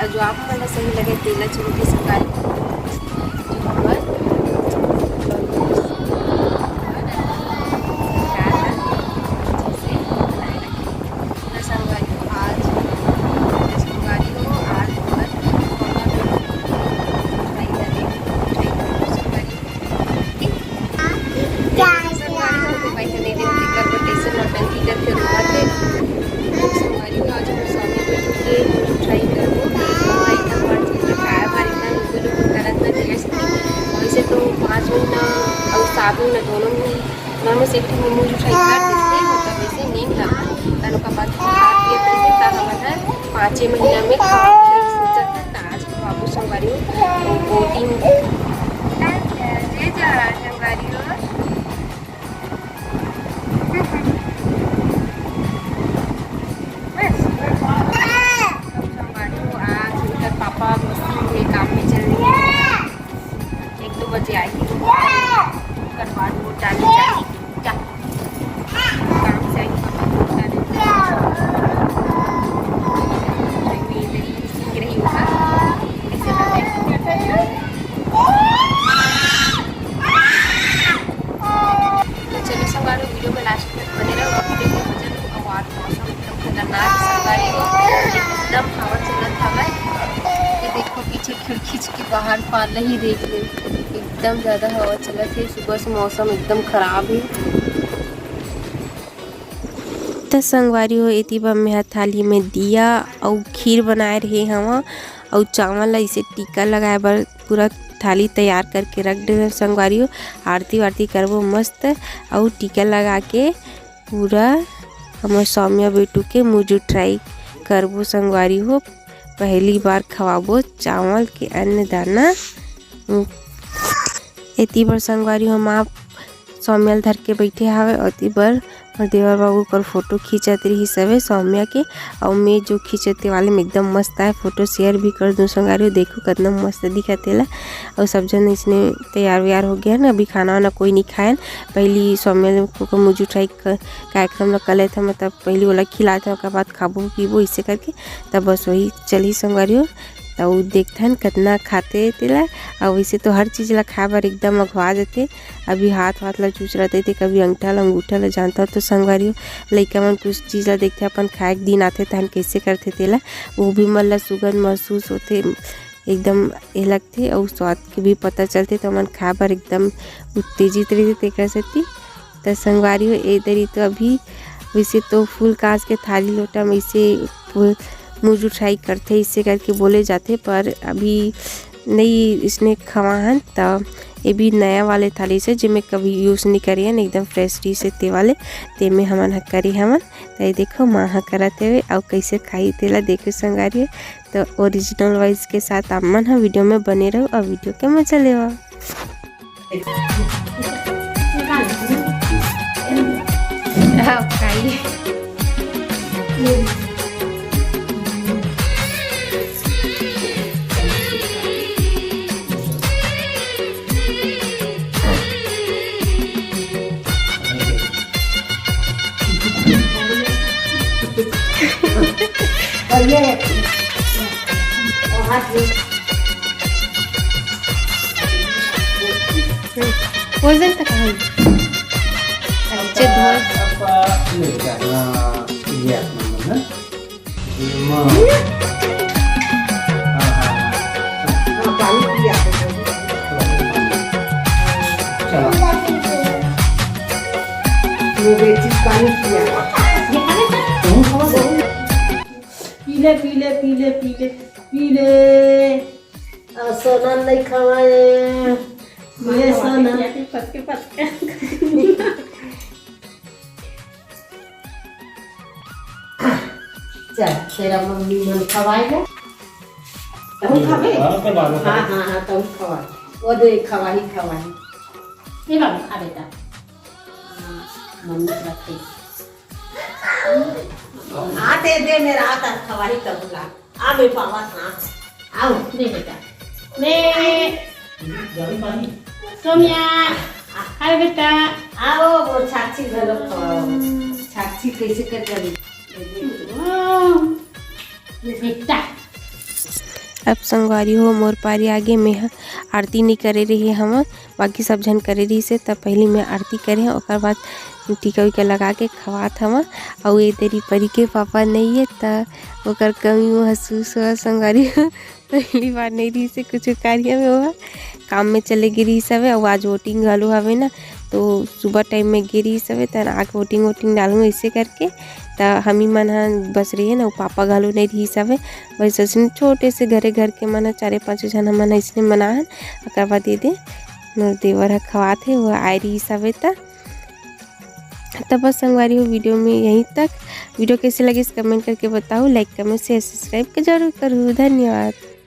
जो आप मला सही लगे तेला चुन के संगारी साबुन दोनों में नॉर्मल से भी मुझे ट्राई कर देते हैं मतलब वैसे नहीं लगा तानो का बात खा दिए तो तानो मना 5 महीना में खा जाता आज बाबू संगारी बोटिंग ले जा संगारी आज उनका पापा मशीन में काम में चल रही है 1-2 बजे आएगी करवा दो डाली जाएगी क्या काम से आएगी पापा सीख रही होगा तो चलिए सवार वीडियो में लास्ट तक बने रहो वीडियो की वजह तो आवाज़ मौसम एकदम खतरनाक सवारी एकदम हवा चलत हवा ये देखो पीछे खिड़की के बाहर पाल ही देख ले एकदम ज़्यादा हवा चलत है सुबह से मौसम एकदम ख़राब है तो संगवारी हो एती बा में थाली में दिया और खीर बनाए रहे हवा और चावल इसे टीका लगाए बर पूरा थाली तैयार करके रख दे संगवारी हो आरती वारती करबो मस्त और टीका लगा के पूरा हमार सौम्या बेटू के मुझे ट्राई करबो संगवारी हो पहली बार खवाबो चावल के अन्न दाना एती बर संगवारी हम आप सौम्या धर के बैठे हवे अति बर और देवर बाबू कर फोटो खींचत रही सबे सौम्या के और मैं जो खींचते वाले में एकदम मस्त है फोटो शेयर भी कर दूँ संगवारी देखो कितना मस्त दिखतेला और सब जन इसने तैयार व्यार हो गया ना अभी खाना वाना कोई नहीं खाए पहली सौम्या को मुझे ट्राई कार्यक्रम रख ले था मतलब पहली वाला खिलाए था उसके बाद खाबो पीबो इससे करके तब बस वही चली संगवारी तो देखते हैं कितना खाते तेला और वैसे तो हर चीज़ ला खाए बार एकदम अगवा देते अभी हाथ ला चूस रहते थे कभी अंगूठा ला जानता तो संगवारी लइका मन कुछ चीज़ ला देखते अपन खाए के दिन आते तहन कैसे करते तेला वो भी मन ला सुगंध महसूस होते एकदम ये लगते और स्वाद के भी पता चलते तो मन खाए बार एकदम उत्तेजित रहते तेकरा सेती तो संगवारी इधर तो अभी वैसे तो फूल कांच के थाली लोटा में इसे मुझे ट्राई करते इससे करके बोले जाते पर अभी नहीं इसने खवाहन तो ये भी नया वाले थाली से जिसमें कभी यूज़ नहीं करिए एकदम फ्रेश डी से ते वाले ते में हमन करी हमन तो ये देखो माँ करते हुए और कैसे खाई तेला देखो संगारी तो ओरिजिनल वॉइस के साथ अमन है वीडियो में बने रहो और वीडियो के मजा ले और ये और हाथ भी वजन तक है अच्छे धोए iya namanya पीले पीले पीले पीले पीले सोना नहीं खवाए ये सोना पक्के पक्के चल तेरा मम्मी मन खवाएगा तुम खावे हाँ हाँ हाँ तुम खवा वो दे खवाही ये बाबू खा बेटा मम्मी रखते हाँ दे मेरा आता खवाही करूँगा आ मैं पावा ना आओ दे बेटा दे सोमिया अरे बेटा आओ वो छाछी घरो खवाओ छाछी कैसे कर रही बेटा अब संगवारी हो मोर पारी आगे में आरती नहीं करे रही हम बाकी सब जन करे रही से तब पहले मैं आरती करे और बाद टीका उका लगा के खवात हम और ये तेरी परी के पापा नहीं है तो ओकर कमी महसूस हुआ संगवारी पहली बार नहीं रही से कुछ कार्य में हुआ काम में चले गिरी सब और आज वोटिंग घालू हवे ना तो सुबह टाइम में गिरी सब तर आके वोटिंग डालूँ ऐसे करके तो हम ही मन बस रही है ना पापा घालू नहीं रही सब वैसे ऐसे छोटे से घर के मन 4-5 जन मन ऐसे मनाहन और बाद दे दे मोर देवर खवात है वो आए रही सब तब बस संगवारी हो वीडियो में यहीं तक। वीडियो कैसे लगे इस कमेंट करके बताओ, लाइक कमेंट शेयर सब्सक्राइब जरूर करूँ। धन्यवाद।